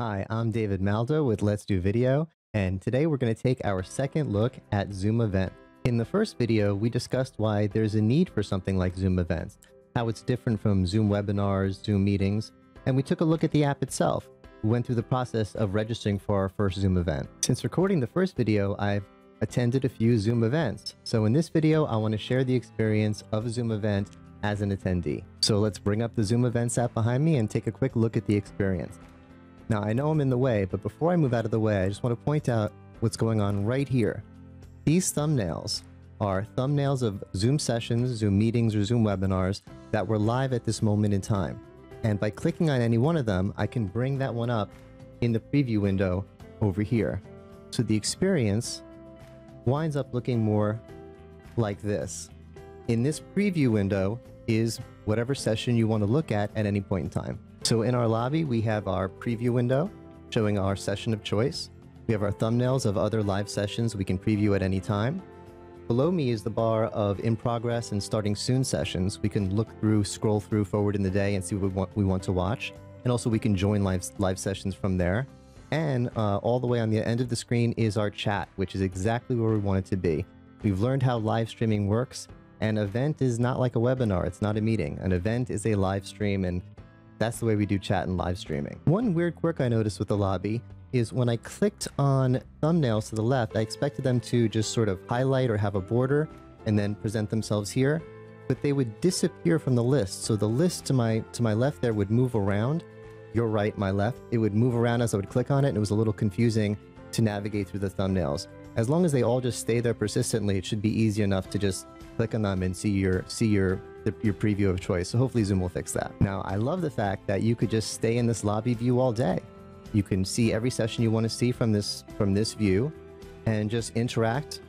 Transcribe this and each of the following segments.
Hi, I'm David Maldo with Let's Do Video, and today we're going to take our second look at Zoom Events. In the first video, we discussed why there's a need for something like Zoom Events, how it's different from Zoom webinars, Zoom meetings, and we took a look at the app itself. We went through the process of registering for our first Zoom event. Since recording the first video, I've attended a few Zoom events. So in this video, I want to share the experience of a Zoom event as an attendee. So let's bring up the Zoom Events app behind me and take a quick look at the experience. Now, I know I'm in the way, but before I move out of the way, I just want to point out what's going on right here. These thumbnails are thumbnails of Zoom sessions, Zoom meetings, or Zoom webinars that were live at this moment in time. And by clicking on any one of them, I can bring that one up in the preview window over here. So the experience winds up looking more like this. In this preview window is whatever session you want to look at any point in time. So in our lobby, we have our preview window showing our session of choice. We have our thumbnails of other live sessions we can preview at any time. Below me is the bar of in progress and starting soon sessions. We can look through, scroll through forward in the day and see what we want to watch. And also we can join live sessions from there. And all the way on the end of the screen is our chat, which is exactly where we want it to be. We've learned how live streaming works. An event is not like a webinar. It's not a meeting. An event is a live stream, and that's the way we do chat and live streaming. One weird quirk I noticed with the lobby is when I clicked on thumbnails to the left, I expected them to just sort of highlight or have a border and then present themselves here, but they would disappear from the list. So the list to my left there would move around, your right, my left. It would move around as I would click on it, and it was a little confusing to navigate through the thumbnails. As long as they all just stay there persistently, it should be easy enough to just click on them and see your preview of choice. So hopefully Zoom will fix that. Now, I love the fact that you could just stay in this lobby view all day. You can see every session you want to see from this view and just interact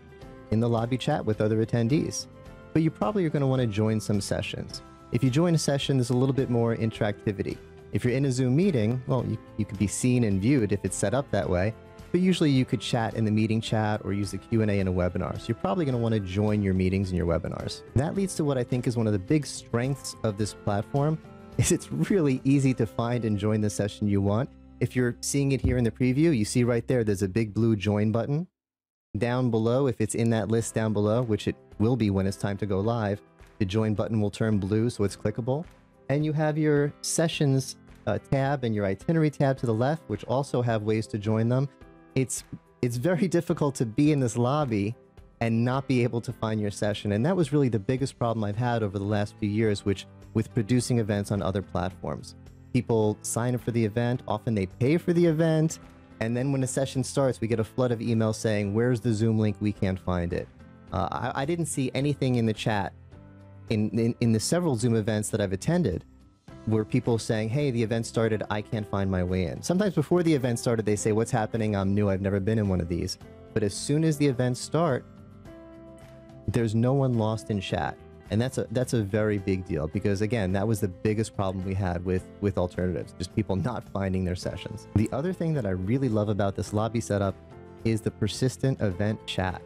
in the lobby chat with other attendees. But you probably are going to want to join some sessions. If you join a session, there's a little bit more interactivity. If you're in a Zoom meeting, well, you could be seen and viewed if it's set up that way. But usually you could chat in the meeting chat or use the Q&A in a webinar. So you're probably going to want to join your meetings and your webinars. That leads to what I think is one of the big strengths of this platform is it's really easy to find and join the session you want. If you're seeing it here in the preview, you see right there, there's a big blue join button. Down below, if it's in that list down below, which it will be when it's time to go live, the join button will turn blue so it's clickable. And you have your sessions tab and your itinerary tab to the left, which also have ways to join them. It's very difficult to be in this lobby and not be able to find your session. And that was really the biggest problem I've had over the last few years, with producing events on other platforms. People sign up for the event, often they pay for the event, and then when the session starts, we get a flood of emails saying, where's the Zoom link? We can't find it. I didn't see anything in the chat in the several Zoom events that I've attended were people saying, hey, the event started, I can't find my way in. Sometimes before the event started, they say, what's happening? I'm new, I've never been in one of these. But as soon as the events start, there's no one lost in chat. And that's a very big deal because, again, that was the biggest problem we had with alternatives, just people not finding their sessions. The other thing that I really love about this lobby setup is the persistent event chat.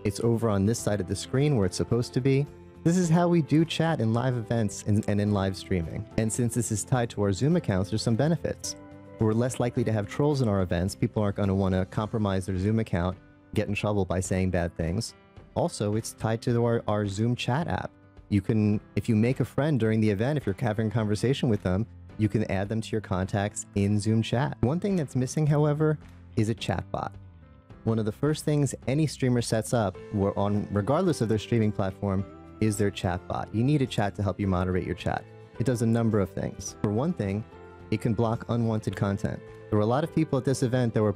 It's over on this side of the screen where it's supposed to be. This is how we do chat in live events and in live streaming. And since this is tied to our Zoom accounts, there's some benefits. We're less likely to have trolls in our events. People aren't going to want to compromise their Zoom account, get in trouble by saying bad things. Also, it's tied to our Zoom chat app. You can, if you make a friend during the event, if you're having a conversation with them, you can add them to your contacts in Zoom chat. One thing that's missing, however, is a chatbot. One of the first things any streamer sets up, regardless of their streaming platform, is their chatbot. You need a chat to help you moderate your chat. It does a number of things. For one thing, it can block unwanted content. There were a lot of people at this event that were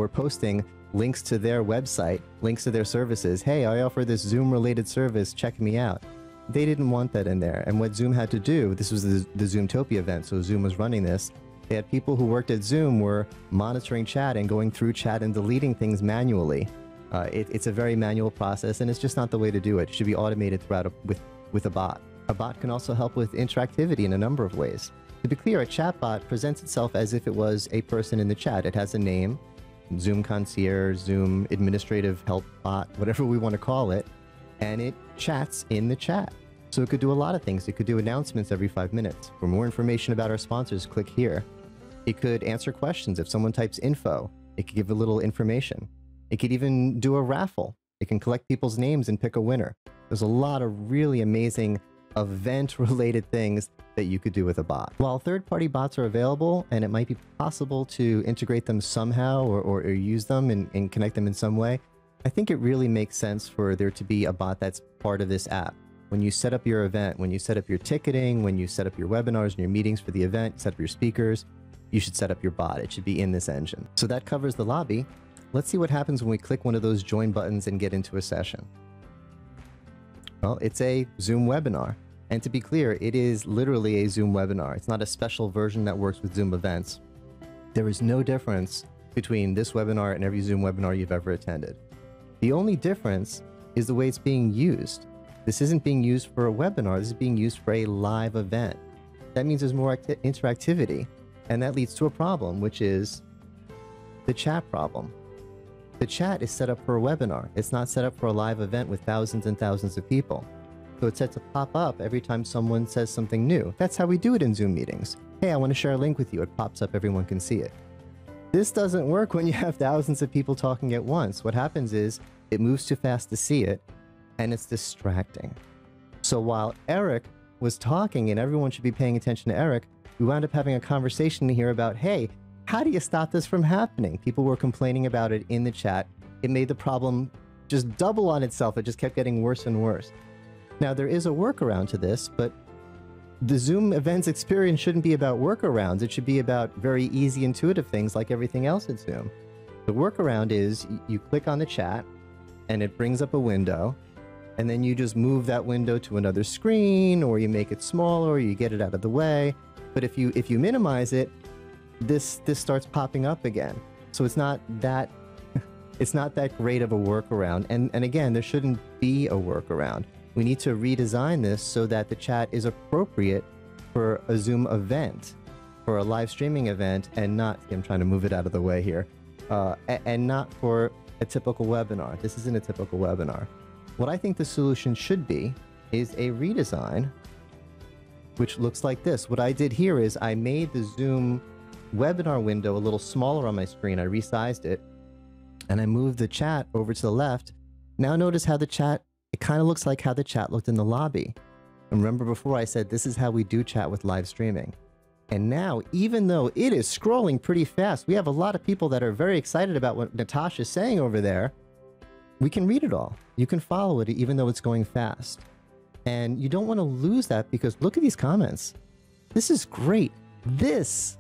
posting links to their website, links to their services. Hey, I offer this Zoom-related service, check me out. They didn't want that in there. And what Zoom had to do, this was the Zoomtopia event, so Zoom was running this. They had people who worked at Zoom were monitoring chat and going through chat and deleting things manually. It's a very manual process, and it's just not the way to do it. It should be automated throughout with a bot. A bot can also help with interactivity in a number of ways. To be clear, a chatbot presents itself as if it was a person in the chat. It has a name, Zoom concierge, Zoom administrative help bot, whatever we want to call it, and it chats in the chat. So it could do a lot of things. It could do announcements every 5 minutes. For more information about our sponsors, click here. It could answer questions. If someone types info, it could give a little information. It could even do a raffle. It can collect people's names and pick a winner. There's a lot of really amazing event-related things that you could do with a bot. While third-party bots are available, and it might be possible to integrate them somehow or use them and connect them in some way, I think it really makes sense for there to be a bot that's part of this app. When you set up your event, when you set up your ticketing, when you set up your webinars and your meetings for the event, set up your speakers, you should set up your bot. It should be in this engine. So that covers the lobby. Let's see what happens when we click one of those join buttons and get into a session. Well, it's a Zoom webinar. And to be clear, it is literally a Zoom webinar. It's not a special version that works with Zoom events. There is no difference between this webinar and every Zoom webinar you've ever attended. The only difference is the way it's being used. This isn't being used for a webinar. This is being used for a live event. That means there's more interactivity. And that leads to a problem, which is the chat problem. The chat is set up for a webinar. It's not set up for a live event with thousands and thousands of people. So it's set to pop up every time someone says something new. That's how we do it in Zoom meetings. Hey, I want to share a link with you. It pops up, everyone can see it. This doesn't work when you have thousands of people talking at once. What happens is it moves too fast to see it, and it's distracting. So while Eric was talking and everyone should be paying attention to Eric, we wound up having a conversation here about, hey, how do you stop this from happening? People were complaining about it in the chat. It made the problem just double on itself. It just kept getting worse and worse. Now, there is a workaround to this, but the Zoom events experience shouldn't be about workarounds. It should be about very easy, intuitive things like everything else at Zoom. The workaround is you click on the chat and it brings up a window, and then you just move that window to another screen, or you make it smaller, or you get it out of the way. But if you minimize it, this starts popping up again. So it's not that great of a workaround. And again, there shouldn't be a workaround. We need to redesign this so that the chat is appropriate for a Zoom event, for a live streaming event, and not, I'm trying to move it out of the way here, and not for a typical webinar. This isn't a typical webinar. What I think the solution should be is a redesign, which looks like this. What I did here is I made the Zoom webinar window a little smaller on my screen. I resized it, and I moved the chat over to the left. Now notice how the chat, it kind of looks like how the chat looked in the lobby. And remember before I said this is how we do chat with live streaming. And now, even though it is scrolling pretty fast, we have a lot of people that are very excited about what Natasha's saying over there. We can read it all. You can follow it even though it's going fast. And you don't want to lose that, because look at these comments. This is great. This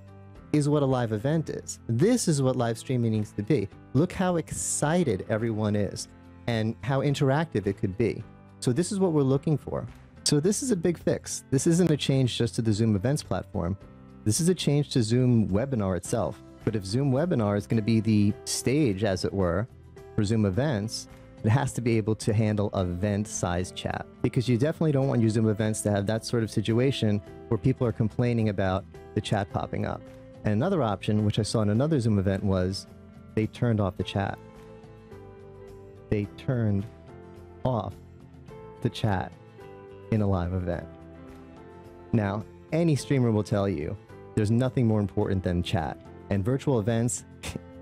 is what a live event is. This is what live streaming needs to be. Look how excited everyone is and how interactive it could be. So this is what we're looking for. So this is a big fix. This isn't a change just to the Zoom Events platform. This is a change to Zoom Webinar itself. But if Zoom Webinar is going to be the stage, as it were, for Zoom Events, it has to be able to handle event-sized chat, because you definitely don't want your Zoom Events to have that sort of situation where people are complaining about the chat popping up. And another option, which I saw in another Zoom event, was they turned off the chat. They turned off the chat in a live event. Now, any streamer will tell you there's nothing more important than chat. And virtual events,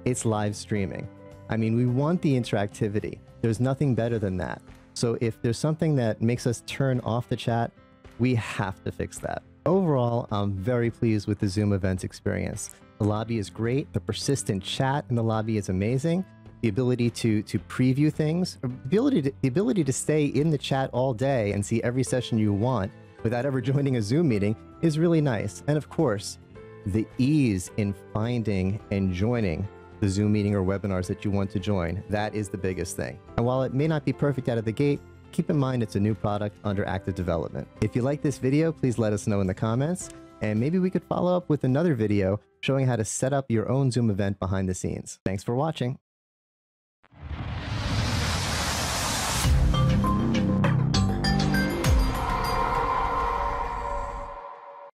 it's live streaming. I mean, we want the interactivity. There's nothing better than that. So if there's something that makes us turn off the chat, we have to fix that. Overall, I'm very pleased with the Zoom Events experience. The lobby is great. The persistent chat in the lobby is amazing. The ability to preview things, the ability to stay in the chat all day and see every session you want without ever joining a Zoom meeting is really nice. And of course, the ease in finding and joining the Zoom meeting or webinars that you want to join, that is the biggest thing. And while it may not be perfect out of the gate, keep in mind it's a new product under active development. If you like this video, please let us know in the comments, and maybe we could follow up with another video showing how to set up your own Zoom event behind the scenes. Thanks for watching.